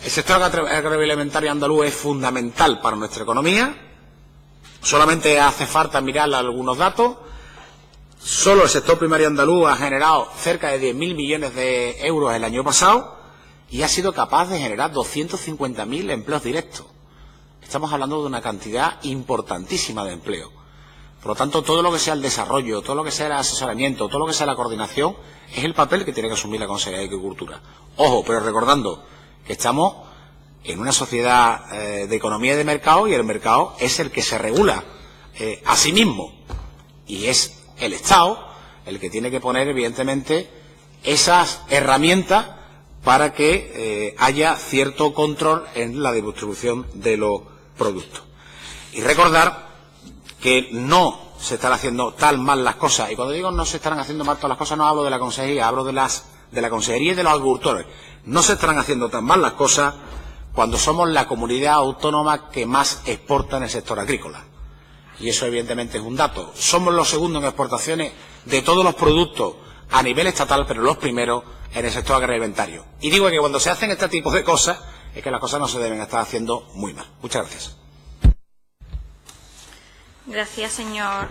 S6: El sector agroalimentario andaluz es fundamental para nuestra economía. Solamente hace falta mirar algunos datos. Solo el sector primario andaluz ha generado cerca de 10.000 millones de euros el año pasado y ha sido capaz de generar 250.000 empleos directos. Estamos hablando de una cantidad importantísima de empleo. Por lo tanto, todo lo que sea el desarrollo, todo lo que sea el asesoramiento, todo lo que sea la coordinación, es el papel que tiene que asumir la Consejería de Agricultura. Ojo, pero recordando que estamos en una sociedad de economía y de mercado, y el mercado es el que se regula a sí mismo. Y es el Estado el que tiene que poner, evidentemente, esas herramientas para que haya cierto control en la distribución de los productos. Y recordar que no se están haciendo tan mal las cosas. Y cuando digo no se están haciendo mal todas las cosas, no hablo de la consejería, hablo de la consejería y de los agricultores. No se están haciendo tan mal las cosas cuando somos la comunidad autónoma que más exporta en el sector agrícola. Y eso evidentemente es un dato. Somos los segundos en exportaciones de todos los productos a nivel estatal, pero los primeros en el sector agroalimentario. Y digo que cuando se hacen este tipo de cosas, es que las cosas no se deben estar haciendo muy mal. Muchas gracias.
S1: Gracias, señor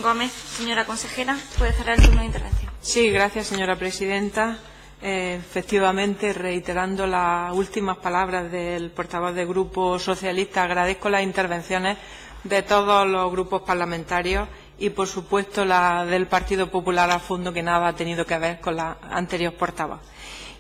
S1: Gómez. Señora consejera, puede cerrar el turno de intervención.
S2: Sí, gracias, señora presidenta. Efectivamente, reiterando las últimas palabras del portavoz del Grupo Socialista, agradezco las intervenciones de todos los grupos parlamentarios y, por supuesto, la del Partido Popular al fondo, que nada ha tenido que ver con la anterior portavoz.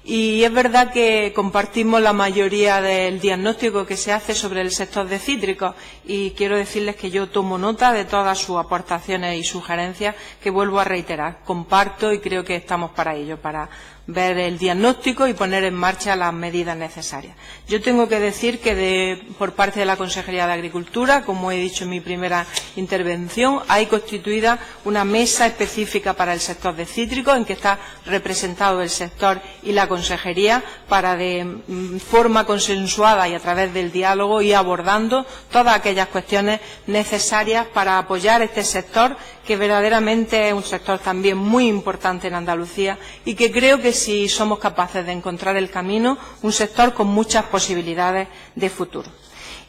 S2: Y es verdad que compartimos la mayoría del diagnóstico que se hace sobre el sector de cítricos y quiero decirles que yo tomo nota de todas sus aportaciones y sugerencias que vuelvo a reiterar. Comparto y creo que estamos para ello, para ver el diagnóstico y poner en marcha las medidas necesarias. Yo tengo que decir que por parte de la Consejería de Agricultura, como he dicho en mi primera intervención, hay constituida una mesa específica para el sector de cítricos en que está representado el sector y la Consejería para de forma consensuada y a través del diálogo ir abordando todas aquellas cuestiones necesarias para apoyar este sector, que verdaderamente es un sector también muy importante en Andalucía y que creo que si somos capaces de encontrar el camino, un sector con muchas posibilidades de futuro.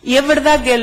S2: Y es verdad que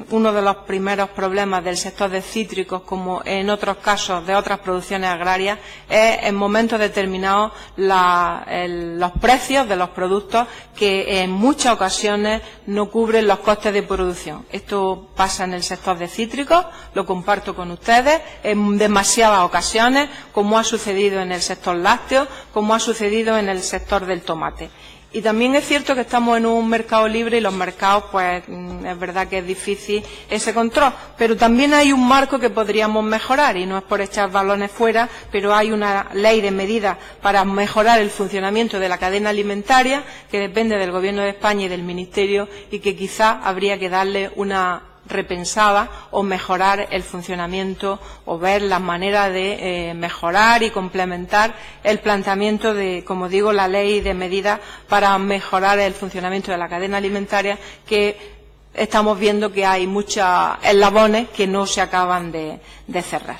S2: uno de los primeros problemas del sector de cítricos, como en otros casos de otras producciones agrarias, es en momentos determinados los precios de los productos que en muchas ocasiones no cubren los costes de producción. Esto pasa en el sector de cítricos, lo comparto con ustedes, en demasiadas ocasiones, como ha sucedido en el sector lácteo, como ha sucedido en el sector del tomate. Y también es cierto que estamos en un mercado libre y los mercados, pues, es verdad que es difícil ese control, pero también hay un marco que podríamos mejorar y no es por echar balones fuera, pero hay una ley de medidas para mejorar el funcionamiento de la cadena alimentaria que depende del Gobierno de España y del Ministerio y que quizá habría que darle una repensada o mejorar el funcionamiento o ver las maneras de mejorar y complementar el planteamiento de, como digo, la ley de medidas para mejorar el funcionamiento de la cadena alimentaria, que estamos viendo que hay muchos eslabones que no se acaban de cerrar.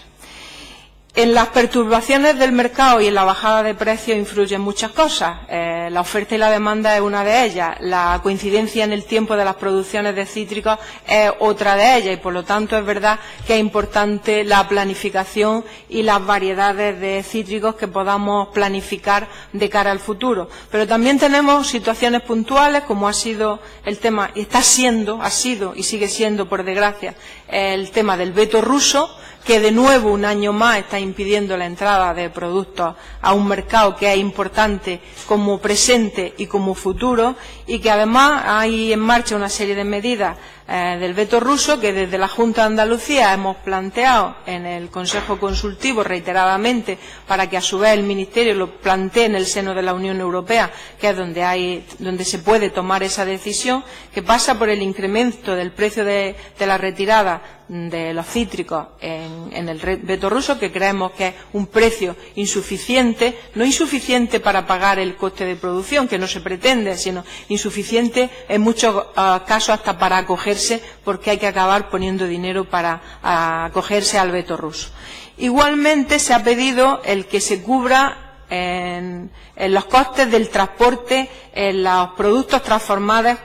S2: En las perturbaciones del mercado y en la bajada de precios influyen muchas cosas. La oferta y la demanda es una de ellas. La coincidencia en el tiempo de las producciones de cítricos es otra de ellas y, por lo tanto, es verdad que es importante la planificación y las variedades de cítricos que podamos planificar de cara al futuro. Pero también tenemos situaciones puntuales, como ha sido el tema, y ha sido y sigue siendo, por desgracia, el tema del veto ruso, que de nuevo un año más está impidiendo la entrada de productos a un mercado que es importante como presente y como futuro, y que además hay en marcha una serie de medidas del veto ruso que desde la Junta de Andalucía hemos planteado en el Consejo Consultivo reiteradamente, para que a su vez el Ministerio lo plantee en el seno de la Unión Europea, que es donde se puede tomar esa decisión, que pasa por el incremento del precio de la retirada de los cítricos en el veto ruso, que creemos que es un precio insuficiente, no insuficiente para pagar el coste de producción, que no se pretende, sino insuficiente en muchos casos hasta para acogerse, porque hay que acabar poniendo dinero para acogerse al veto ruso. Igualmente se ha pedido el que se cubra en los costes del transporte en los productos transformados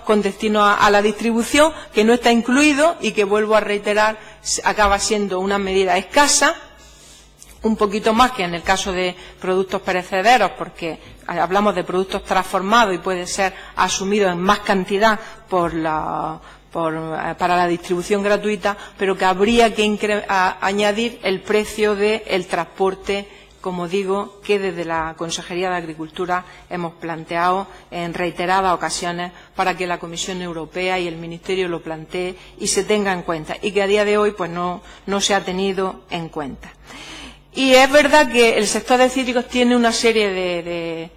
S2: con destino a la distribución, que no está incluido y que, vuelvo a reiterar, acaba siendo una medida escasa, un poquito más que en el caso de productos perecederos, porque hablamos de productos transformados y puede ser asumido en más cantidad para la distribución gratuita, pero que habría que añadir el precio del transporte, como digo, que desde la Consejería de Agricultura hemos planteado en reiteradas ocasiones para que la Comisión Europea y el Ministerio lo plantee y se tenga en cuenta, y que a día de hoy pues no se ha tenido en cuenta. Y es verdad que el sector de cítricos tiene una serie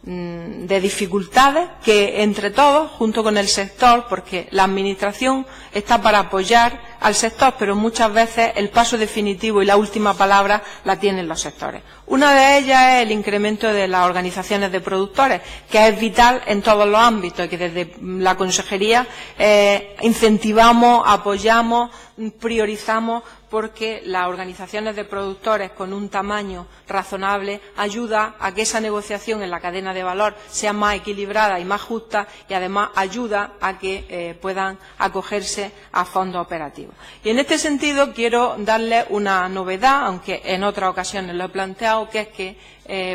S2: de dificultades que, entre todos, junto con el sector, porque la Administración está para apoyar al sector, pero muchas veces el paso definitivo y la última palabra la tienen los sectores. Una de ellas es el incremento de las organizaciones de productores, que es vital en todos los ámbitos y que desde la Consejería incentivamos, apoyamos, priorizamos, porque las organizaciones de productores con un tamaño razonable ayuda a que esa negociación en la cadena de valor sea más equilibrada y más justa, y además ayuda a que puedan acogerse a fondos operativos. Y en este sentido quiero darles una novedad, aunque en otras ocasiones lo he planteado, que es que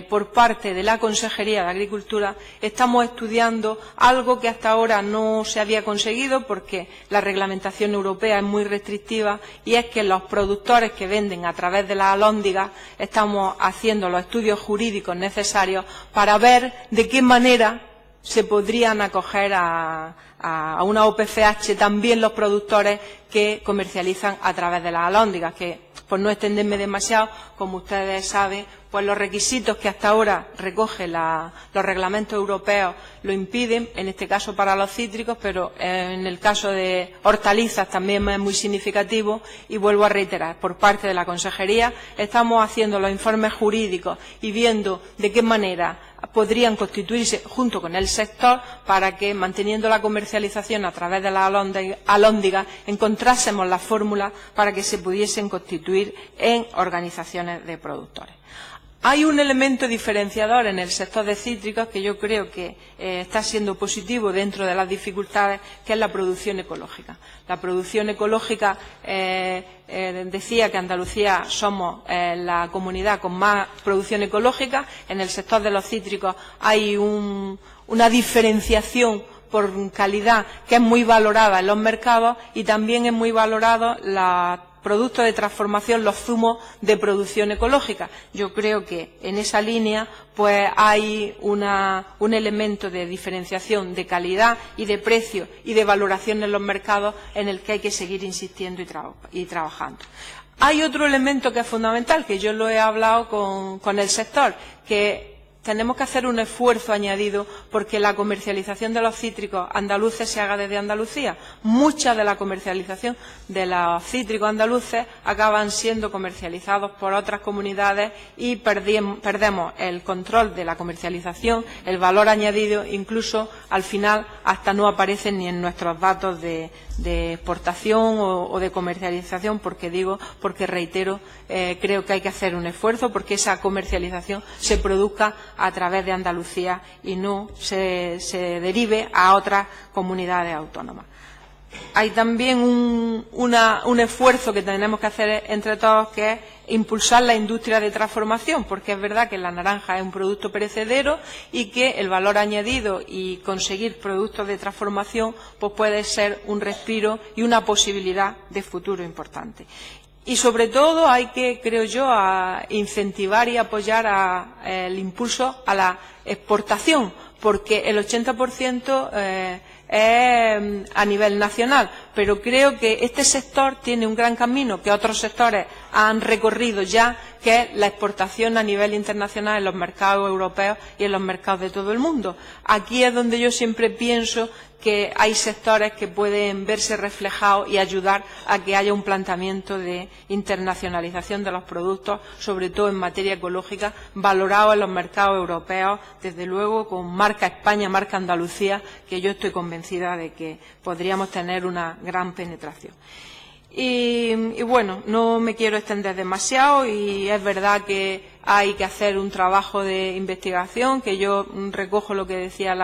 S2: por parte de la Consejería de Agricultura estamos estudiando algo que hasta ahora no se había conseguido, porque la reglamentación europea es muy restrictiva, y es que los productores que venden a través de las alhóndigas estamos haciendo los estudios jurídicos necesarios para ver de qué manera se podrían acoger a una OPCH también los productores que comercializan a través de las alhóndigas, que, por no extenderme demasiado, como ustedes saben, pues los requisitos que hasta ahora recogen los reglamentos europeos lo impiden, en este caso para los cítricos, pero en el caso de hortalizas también es muy significativo. Y vuelvo a reiterar, por parte de la Consejería estamos haciendo los informes jurídicos y viendo de qué manera podrían constituirse junto con el sector, para que, manteniendo la comercialización a través de las alhóndigas, encontrásemos la fórmula para que se pudiesen constituir en organizaciones de productores. Hay un elemento diferenciador en el sector de cítricos que yo creo que está siendo positivo dentro de las dificultades, que es la producción ecológica. La producción ecológica, decía que Andalucía somos la comunidad con más producción ecológica. En el sector de los cítricos hay una diferenciación por calidad que es muy valorada en los mercados, y también es muy valorado la productos de transformación, los zumos de producción ecológica. Yo creo que en esa línea pues hay un elemento de diferenciación de calidad y de precio y de valoración en los mercados en el que hay que seguir insistiendo y trabajando. Hay otro elemento que es fundamental, que yo lo he hablado con el sector, que tenemos que hacer un esfuerzo añadido porque la comercialización de los cítricos andaluces se haga desde Andalucía. Mucha de la comercialización de los cítricos andaluces acaban siendo comercializados por otras comunidades y perdemos el control de la comercialización, el valor añadido, incluso al final hasta no aparecen ni en nuestros datos de exportación o de comercialización, porque reitero, creo que hay que hacer un esfuerzo porque esa comercialización se produzca a través de Andalucía y no se derive a otras comunidades autónomas. Hay también un esfuerzo que tenemos que hacer entre todos, que es impulsar la industria de transformación, porque es verdad que la naranja es un producto perecedero y que el valor añadido y conseguir productos de transformación pues puede ser un respiro y una posibilidad de futuro importante. Y sobre todo hay que, creo yo, incentivar y apoyar el impulso a la exportación, porque el 80% es a nivel nacional, pero creo que este sector tiene un gran camino que otros sectores han recorrido ya, que es la exportación a nivel internacional en los mercados europeos y en los mercados de todo el mundo. Aquí es donde yo siempre pienso que hay sectores que pueden verse reflejados y ayudar a que haya un planteamiento de internacionalización de los productos, sobre todo en materia ecológica, valorados en los mercados europeos, desde luego con marca España, marca Andalucía, que yo estoy convencida de que podríamos tener una gran penetración. Y bueno, no me quiero extender demasiado y es verdad que hay que hacer un trabajo de investigación, que yo recojo lo que decía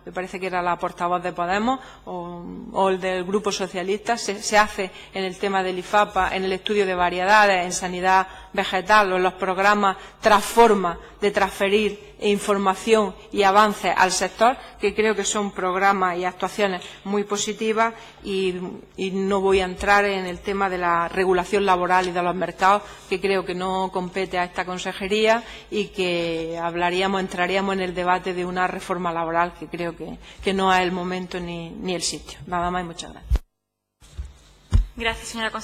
S2: me parece que era la portavoz de Podemos o el del Grupo Socialista. Se hace en el tema del IFAPA, en el estudio de variedades, en sanidad vegetal o en los programas Transforma, de transferir información y avances al sector, que creo que son programas y actuaciones muy positivas, y no voy a entrar en el tema de la regulación laboral y de los mercados, que creo que no compete a esta consejería y que entraríamos en el debate de una reforma laboral, que creo que no es el momento ni el sitio. Nada más y muchas gracias.
S1: Gracias, señora consejera.